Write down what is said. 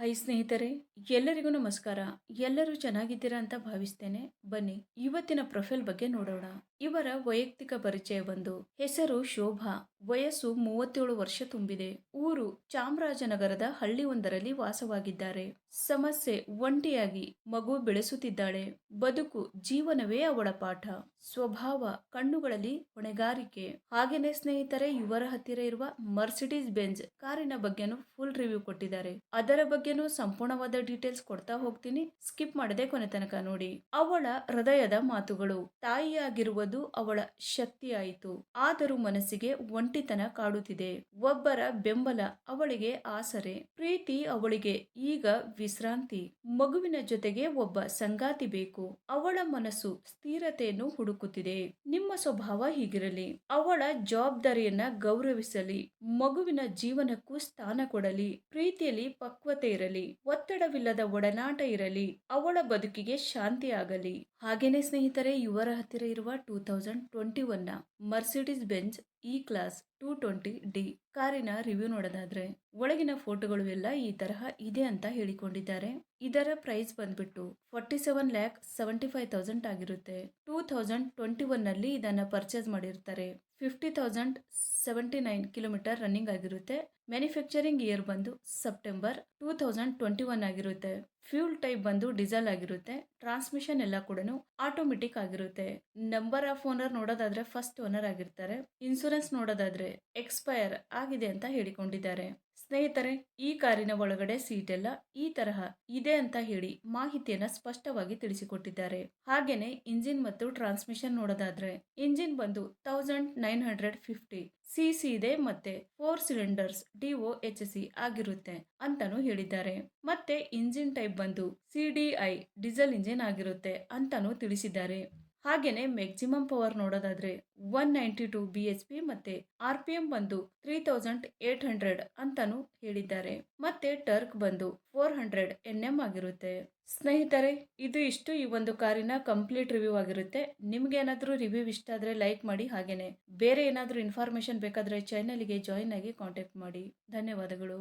Hi ಸ್ನೇಹಿತರೆ, ಎಲ್ಲರಿಗೂ ನಮಸ್ಕಾರ. ಎಲ್ಲರೂ ಚೆನ್ನಾಗಿದ್ದೀರಾ ಅಂತ ಭಾವಿಸ್ತೇನೆ. ಬನ್ನಿ ಇವತ್ತಿನ ಪ್ರೊಫೈಲ್ ಬಗ್ಗೆ ನೋಡೋಣ. ಇವರ ವೈಯಕ್ತಿಕ ಪರಿಚಯ ಬಂದು ಹೆಸರು ಶೋಭಾ, ವಯಸ್ಸು 37 ವರ್ಷ ತುಂಬಿದೆ. ಊರು ಚಾಮರಾಜನಗರದ ಹಳ್ಳಿಯೊಂದರಲ್ಲಿ ವಾಸವಾಗಿದ್ದಾರೆ. ಸಮಸ್ಯೆ ಒಂಟಿಯಾಗಿ ಮಗು ಬೆಳೆಸುತ್ತಿದ್ದಾಳೆ. ಬದುಕು ಜೀವನವೇ ಅವಳ ಪಾಠ. ಸ್ವಭಾವ ಕಣ್ಣುಗಳಲ್ಲಿ ಹೊಣೆಗಾರಿಕೆ. ಹಾಗೇನೆ ಸ್ನೇಹಿತರೆ, ಇವರ ಹತ್ತಿರ ಇರುವ ಮರ್ಸಿಡೀಸ್ ಬೆಂಜ್ ಕಾರಿನ ಬಗ್ಗೆನೂ ಫುಲ್ ರಿವ್ಯೂ ಕೊಟ್ಟಿದ್ದಾರೆ. ಅದರ ಬಗ್ಗೆನೂ ಸಂಪೂರ್ಣವಾದ ಡೀಟೇಲ್ಸ್ ಕೊಡ್ತಾ ಹೋಗ್ತೀನಿ, ಸ್ಕಿಪ್ ಮಾಡದೆ ಕೊನೆ ತನಕ ನೋಡಿ. ಅವಳ ಹೃದಯದ ಮಾತುಗಳು. ತಾಯಿಯಾಗಿರುವುದು ಅವಳ ಶಕ್ತಿಯಾಯಿತು, ಆದರೂ ಮನಸ್ಸಿಗೆ ಒಂಟಿತನ ಕಾಡುತ್ತಿದೆ. ಒಬ್ಬರ ಬೆಂಬಲ ಅವಳಿಗೆ ಆಸರೆ, ಪ್ರೀತಿ ಅವಳಿಗೆ ಈಗ ವಿಶ್ರಾಂತಿ. ಮಗುವಿನ ಜೊತೆಗೆ ಒಬ್ಬ ಸಂಗಾತಿ ಬೇಕು. ಅವಳ ಮನಸ್ಸು ಸ್ಥಿರತೆಯನ್ನು ಹುಡುಕುತ್ತಿದೆ. ನಿಮ್ಮ ಸ್ವಭಾವ ಹೀಗಿರಲಿ, ಅವಳ ಜವಾಬ್ದಾರಿಯನ್ನ ಗೌರವಿಸಲಿ, ಮಗುವಿನ ಜೀವನಕ್ಕೂ ಸ್ಥಾನ ಕೊಡಲಿ, ಪ್ರೀತಿಯಲ್ಲಿ ಪಕ್ವತೆ ಇರಲಿ, ಒತ್ತಡವಿಲ್ಲದ ಒಡನಾಟ ಇರಲಿ, ಅವಳ ಬದುಕಿಗೆ ಶಾಂತಿ ಆಗಲಿ. ಹಾಗೇನೆ ಸ್ನೇಹಿತರೆ, ಇವರ ಹತ್ತಿರ ಇರುವ 2021 Mercedes Benz E class 220D ಕಾರಿನ ರಿವ್ಯೂ ನೋಡೋದಾದ್ರೆ, ಒಳಗಿನ ಫೋಟೋಗಳು ಎಲ್ಲ ಈ ತರಹ ಇದೆ ಅಂತ ಹೇಳಿಕೊಂಡಿದ್ದಾರೆ. ಇದರ ಪ್ರೈಸ್ ಬಂದ್ಬಿಟ್ಟು 47,75,000 ಆಗಿರುತ್ತೆ. 2021 ನಲ್ಲಿ ಇದನ್ನ ಪರ್ಚೇಸ್ ಮಾಡಿರ್ತಾರೆ. 50,079 ಕಿಲೋಮೀಟರ್ ರನ್ನಿಂಗ್ ಆಗಿರುತ್ತೆ. ಮ್ಯಾನುಫ್ಯಾಕ್ಚರಿಂಗ್ ಇಯರ್ ಬಂದು ಸೆಪ್ಟೆಂಬರ್ 2021 ಆಗಿರುತ್ತೆ. ಫ್ಯೂಲ್ ಟೈಪ್ ಬಂದು ಡೀಸೆಲ್ ಆಗಿರುತ್ತೆ. ಟ್ರಾನ್ಸ್ಮಿಷನ್ ಎಲ್ಲ ಕೂಡ ಆಟೋಮೆಟಿಕ್ ಆಗಿರುತ್ತೆ. ನಂಬರ್ ಆಫ್ ಓನರ್ ನೋಡೋದಾದ್ರೆ ಫಸ್ಟ್ ಓನರ್ ಆಗಿರ್ತಾರೆ. ಇನ್ಸೂರೆನ್ಸ್ ನೋಡೋದಾದ್ರೆ ಎಕ್ಸ್ಪೈರ್ ಆಗಿದೆ ಅಂತ ಹೇಳಿಕೊಂಡಿದ್ದಾರೆ. ಸ್ನೇಹಿತರೆ, ಈ ಕಾರಿನ ಒಳಗಡೆ ಸೀಟ್ ಎಲ್ಲ ಈ ತರಹ ಇದೆ ಅಂತ ಹೇಳಿ ಮಾಹಿತಿಯನ್ನ ಸ್ಪಷ್ಟವಾಗಿ ತಿಳಿಸಿಕೊಟ್ಟಿದ್ದಾರೆ. ಹಾಗೇನೆ ಇಂಜಿನ್ ಮತ್ತು ಟ್ರಾನ್ಸ್ಮಿಷನ್ ನೋಡೋದಾದ್ರೆ, ಇಂಜಿನ್ ಬಂದು 1950 CC ಇದೆ, ಮತ್ತೆ 4 ಸಿಲಿಂಡರ್ಸ್ DOHC ಆಗಿರುತ್ತೆ ಅಂತಾನು ಹೇಳಿದ್ದಾರೆ. ಮತ್ತೆ ಇಂಜಿನ್ ಟೈಪ್ ಬಂದು CDI ಡೀಸೆಲ್ ಇಂಜಿನ್ ಆಗಿರುತ್ತೆ ಅಂತಾನು ತಿಳಿಸಿದ್ದಾರೆ. ಹಾಗೇನೆ ಮ್ಯಾಕ್ಸಿಮಮ್ ಪವರ್ ನೋಡೋದಾದ್ರೆ 192 BHP ಮತ್ತೆ RPM ಬಂದು 3800 ಅಂತಾನು ಹೇಳಿದ್ದಾರೆ. ಮತ್ತೆ ಟರ್ಕ್ ಬಂದು 400 Nm ಆಗಿರುತ್ತೆ. ಸ್ನೇಹಿತರೆ, ಇದು ಇಷ್ಟು ಈ ಒಂದು ಕಾರಿನ ಕಂಪ್ಲೀಟ್ ರಿವ್ಯೂ ಆಗಿರುತ್ತೆ. ನಿಮ್ಗೆ ಏನಾದ್ರೂ ರಿವ್ಯೂ ಇಷ್ಟ ಆದ್ರೆ ಲೈಕ್ ಮಾಡಿ. ಹಾಗೇನೆ ಬೇರೆ ಏನಾದ್ರೂ ಇನ್ಫಾರ್ಮೇಶನ್ ಬೇಕಾದ್ರೆ ಚಾನೆಲ್ಗೆ ಜಾಯಿನ್ ಆಗಿ ಕಾಂಟ್ಯಾಕ್ಟ್ ಮಾಡಿ. ಧನ್ಯವಾದಗಳು.